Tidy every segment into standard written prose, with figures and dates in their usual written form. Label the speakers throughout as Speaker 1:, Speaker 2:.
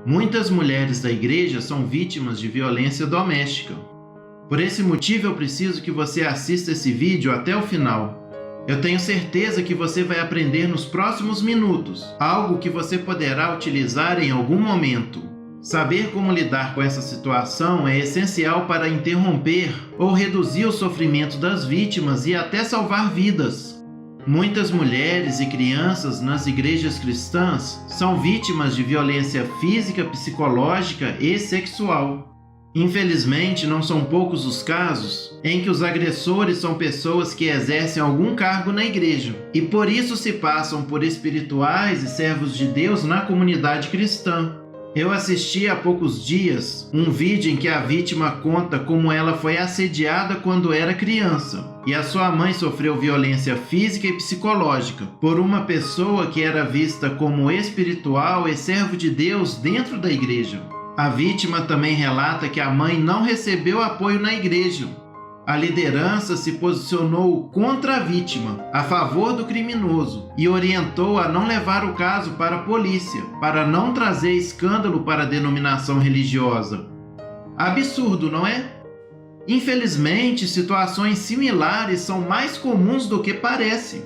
Speaker 1: Muitas mulheres da igreja são vítimas de violência doméstica. Por esse motivo, eu preciso que você assista esse vídeo até o final. Eu tenho certeza que você vai aprender nos próximos minutos, algo que você poderá utilizar em algum momento. Saber como lidar com essa situação é essencial para interromper ou reduzir o sofrimento das vítimas e até salvar vidas. Muitas mulheres e crianças nas igrejas cristãs são vítimas de violência física, psicológica e sexual. Infelizmente, não são poucos os casos em que os agressores são pessoas que exercem algum cargo na igreja e por isso se passam por espirituais e servos de Deus na comunidade cristã. Eu assisti há poucos dias um vídeo em que a vítima conta como ela foi assediada quando era criança e a sua mãe sofreu violência física e psicológica por uma pessoa que era vista como espiritual e servo de Deus dentro da igreja. A vítima também relata que a mãe não recebeu apoio na igreja. A liderança se posicionou contra a vítima, a favor do criminoso, e orientou a não levar o caso para a polícia, para não trazer escândalo para a denominação religiosa. Absurdo, não é? Infelizmente, situações similares são mais comuns do que parece.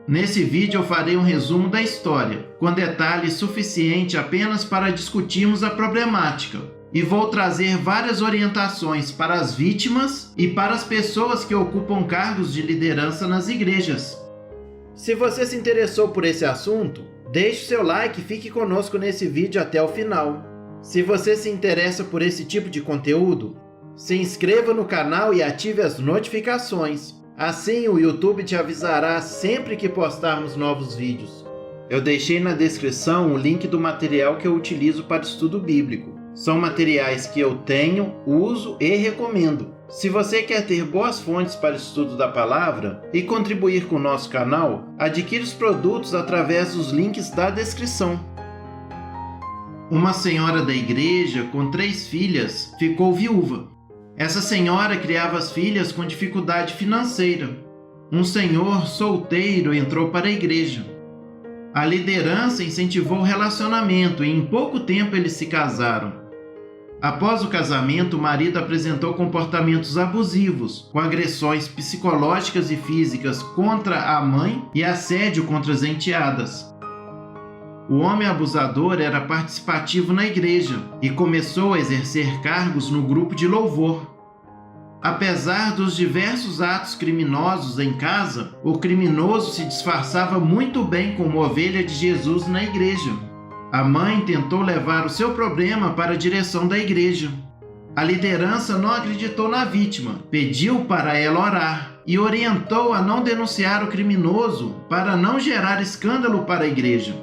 Speaker 1: Nesse vídeo eu farei um resumo da história, com detalhes suficientes apenas para discutirmos a problemática. E vou trazer várias orientações para as vítimas e para as pessoas que ocupam cargos de liderança nas igrejas. Se você se interessou por esse assunto, deixe seu like e fique conosco nesse vídeo até o final. Se você se interessa por esse tipo de conteúdo, se inscreva no canal e ative as notificações. Assim o YouTube te avisará sempre que postarmos novos vídeos. Eu deixei na descrição o link do material que eu utilizo para estudo bíblico. São materiais que eu tenho, uso e recomendo. Se você quer ter boas fontes para estudo da palavra e contribuir com o nosso canal, adquira os produtos através dos links da descrição. Uma senhora da igreja com 3 filhas ficou viúva. Essa senhora criava as filhas com dificuldade financeira. Um senhor solteiro entrou para a igreja. A liderança incentivou o relacionamento e em pouco tempo eles se casaram. Após o casamento, o marido apresentou comportamentos abusivos, com agressões psicológicas e físicas contra a mãe e assédio contra as enteadas. O homem abusador era participativo na igreja e começou a exercer cargos no grupo de louvor. Apesar dos diversos atos criminosos em casa, o criminoso se disfarçava muito bem como ovelha de Jesus na igreja. A mãe tentou levar o seu problema para a direção da igreja. A liderança não acreditou na vítima, pediu para ela orar e orientou a não denunciar o criminoso para não gerar escândalo para a igreja.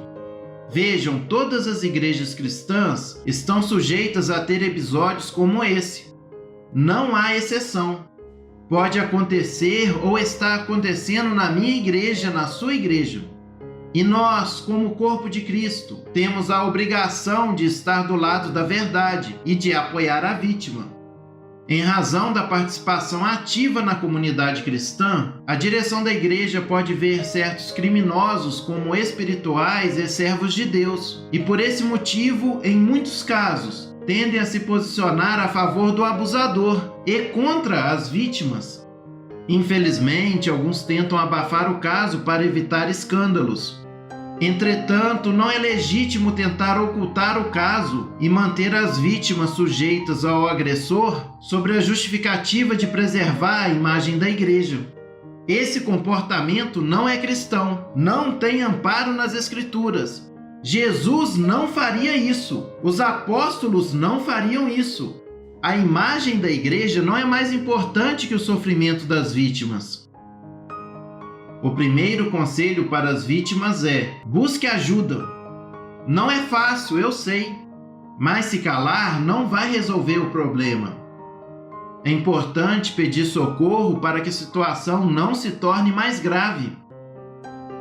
Speaker 1: Vejam, todas as igrejas cristãs estão sujeitas a ter episódios como esse. Não há exceção. Pode acontecer ou está acontecendo na minha igreja, na sua igreja. E nós, como corpo de Cristo, temos a obrigação de estar do lado da verdade e de apoiar a vítima. Em razão da participação ativa na comunidade cristã, a direção da igreja pode ver certos criminosos como espirituais e servos de Deus, e por esse motivo, em muitos casos, tendem a se posicionar a favor do abusador e contra as vítimas. Infelizmente, alguns tentam abafar o caso para evitar escândalos. Entretanto, não é legítimo tentar ocultar o caso e manter as vítimas sujeitas ao agressor sobre a justificativa de preservar a imagem da igreja. Esse comportamento não é cristão, não tem amparo nas Escrituras. Jesus não faria isso, os apóstolos não fariam isso. A imagem da igreja não é mais importante que o sofrimento das vítimas. O primeiro conselho para as vítimas é: busque ajuda. Não é fácil, eu sei, mas se calar não vai resolver o problema. É importante pedir socorro para que a situação não se torne mais grave.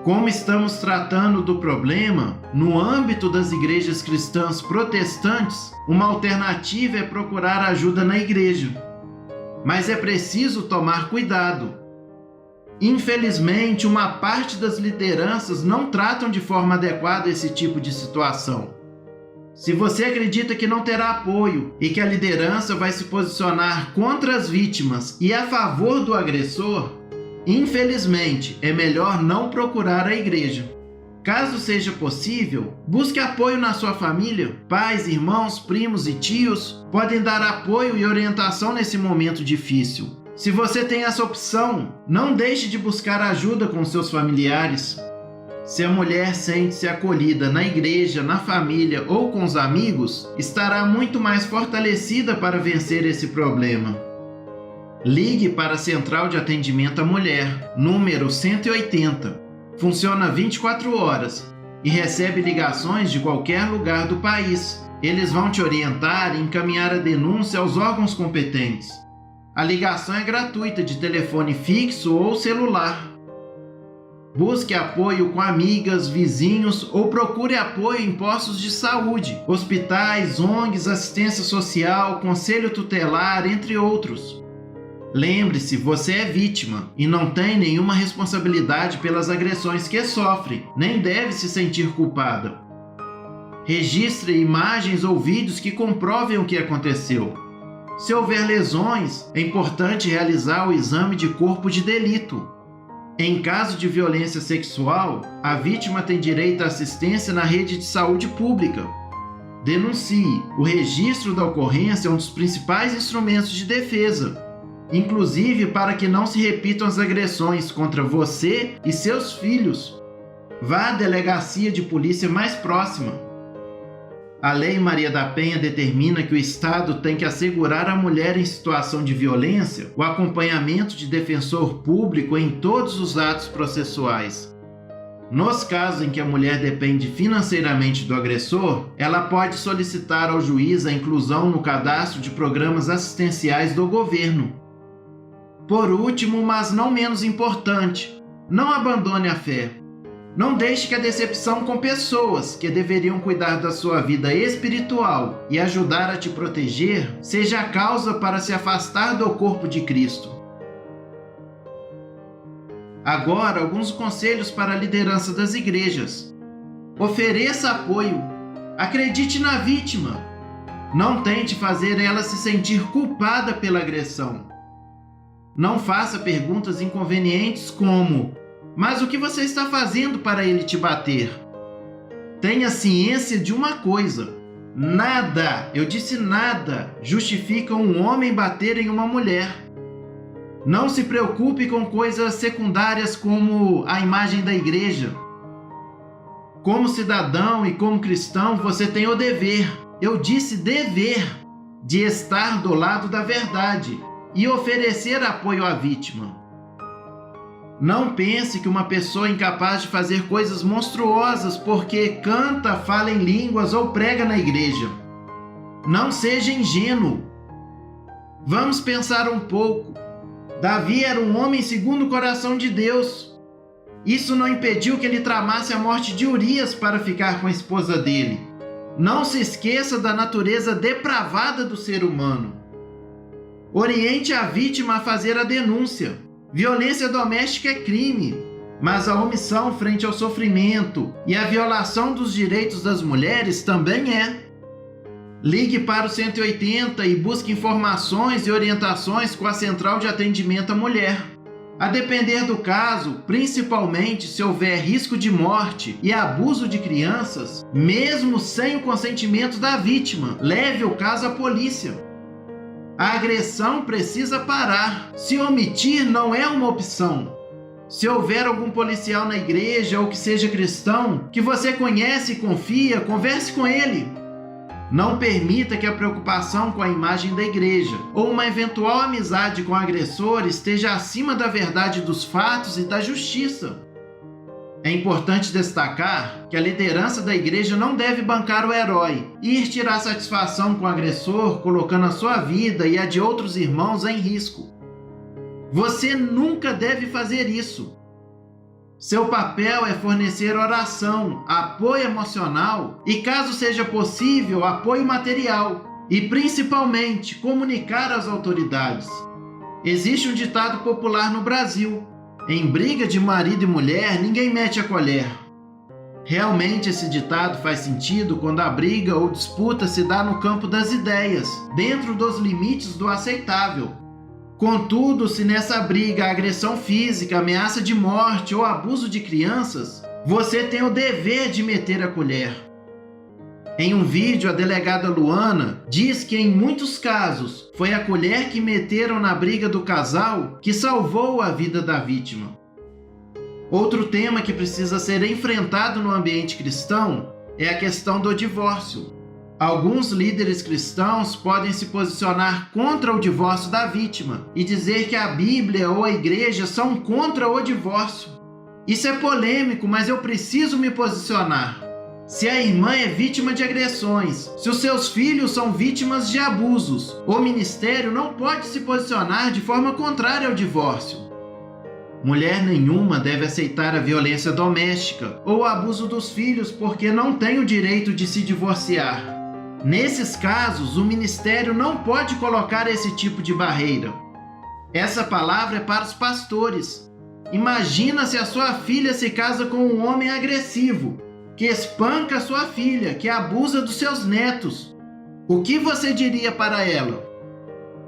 Speaker 1: Como estamos tratando do problema, no âmbito das igrejas cristãs protestantes, uma alternativa é procurar ajuda na igreja. Mas é preciso tomar cuidado. Infelizmente, uma parte das lideranças não tratam de forma adequada esse tipo de situação. Se você acredita que não terá apoio e que a liderança vai se posicionar contra as vítimas e a favor do agressor, infelizmente, é melhor não procurar a igreja. Caso seja possível, busque apoio na sua família. Pais, irmãos, primos e tios podem dar apoio e orientação nesse momento difícil. Se você tem essa opção, não deixe de buscar ajuda com seus familiares. Se a mulher sente-se acolhida na igreja, na família ou com os amigos, estará muito mais fortalecida para vencer esse problema. Ligue para a Central de Atendimento à Mulher, número 180. Funciona 24 horas e recebe ligações de qualquer lugar do país. Eles vão te orientar e encaminhar a denúncia aos órgãos competentes. A ligação é gratuita de telefone fixo ou celular. Busque apoio com amigas, vizinhos ou procure apoio em postos de saúde, hospitais, ONGs, assistência social, conselho tutelar, entre outros. Lembre-se, você é vítima e não tem nenhuma responsabilidade pelas agressões que sofre, nem deve se sentir culpada. Registre imagens ou vídeos que comprovem o que aconteceu. Se houver lesões, é importante realizar o exame de corpo de delito. Em caso de violência sexual, a vítima tem direito à assistência na rede de saúde pública. Denuncie. O registro da ocorrência é um dos principais instrumentos de defesa, inclusive para que não se repitam as agressões contra você e seus filhos. Vá à delegacia de polícia mais próxima. A Lei Maria da Penha determina que o Estado tem que assegurar à mulher em situação de violência o acompanhamento de defensor público em todos os atos processuais. Nos casos em que a mulher depende financeiramente do agressor, ela pode solicitar ao juiz a inclusão no cadastro de programas assistenciais do governo. Por último, mas não menos importante, não abandone a fé. Não deixe que a decepção com pessoas que deveriam cuidar da sua vida espiritual e ajudar a te proteger seja a causa para se afastar do corpo de Cristo. Agora, alguns conselhos para a liderança das igrejas. Ofereça apoio. Acredite na vítima. Não tente fazer ela se sentir culpada pela agressão. Não faça perguntas inconvenientes como: mas o que você está fazendo para ele te bater? Tenha ciência de uma coisa: nada, eu disse nada, justifica um homem bater em uma mulher. Não se preocupe com coisas secundárias como a imagem da igreja. Como cidadão e como cristão, você tem o dever, eu disse dever, de estar do lado da verdade e oferecer apoio à vítima. Não pense que uma pessoa é incapaz de fazer coisas monstruosas porque canta, fala em línguas ou prega na igreja. Não seja ingênuo. Vamos pensar um pouco. Davi era um homem segundo o coração de Deus. Isso não impediu que ele tramasse a morte de Urias para ficar com a esposa dele. Não se esqueça da natureza depravada do ser humano. Oriente a vítima a fazer a denúncia. Violência doméstica é crime, mas a omissão frente ao sofrimento e a violação dos direitos das mulheres também é. Ligue para o 180 e busque informações e orientações com a Central de Atendimento à Mulher. A depender do caso, principalmente se houver risco de morte e abuso de crianças, mesmo sem o consentimento da vítima, leve o caso à polícia. A agressão precisa parar. Se omitir não é uma opção. Se houver algum policial na igreja ou que seja cristão, que você conhece e confia, converse com ele. Não permita que a preocupação com a imagem da igreja ou uma eventual amizade com o agressor esteja acima da verdade dos fatos e da justiça. É importante destacar que a liderança da igreja não deve bancar o herói e ir tirar satisfação com o agressor, colocando a sua vida e a de outros irmãos em risco. Você nunca deve fazer isso. Seu papel é fornecer oração, apoio emocional e, caso seja possível, apoio material e, principalmente, comunicar às autoridades. Existe um ditado popular no Brasil: em briga de marido e mulher, ninguém mete a colher. Realmente esse ditado faz sentido quando a briga ou disputa se dá no campo das ideias, dentro dos limites do aceitável. Contudo, se nessa briga há agressão física, ameaça de morte ou abuso de crianças, você tem o dever de meter a colher. Em um vídeo, a delegada Luana diz que em muitos casos foi a colher que meteram na briga do casal que salvou a vida da vítima. Outro tema que precisa ser enfrentado no ambiente cristão é a questão do divórcio. Alguns líderes cristãos podem se posicionar contra o divórcio da vítima e dizer que a Bíblia ou a igreja são contra o divórcio. Isso é polêmico, mas eu preciso me posicionar. Se a irmã é vítima de agressões, se os seus filhos são vítimas de abusos, o ministério não pode se posicionar de forma contrária ao divórcio. Mulher nenhuma deve aceitar a violência doméstica ou o abuso dos filhos porque não tem o direito de se divorciar. Nesses casos, o ministério não pode colocar esse tipo de barreira. Essa palavra é para os pastores. Imagina se a sua filha se casa com um homem agressivo, que espanca a sua filha, que abusa dos seus netos. O que você diria para ela?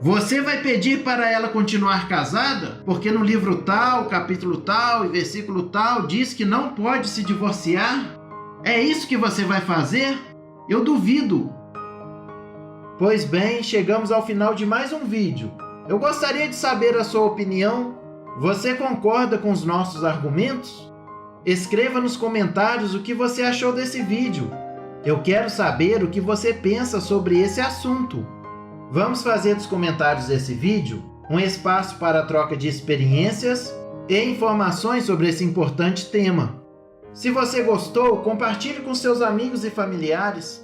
Speaker 1: Você vai pedir para ela continuar casada? Porque no livro tal, capítulo tal e versículo tal diz que não pode se divorciar? É isso que você vai fazer? Eu duvido. Pois bem, chegamos ao final de mais um vídeo. Eu gostaria de saber a sua opinião. Você concorda com os nossos argumentos? Escreva nos comentários o que você achou desse vídeo. Eu quero saber o que você pensa sobre esse assunto. Vamos fazer dos comentários desse vídeo um espaço para a troca de experiências e informações sobre esse importante tema. Se você gostou, compartilhe com seus amigos e familiares.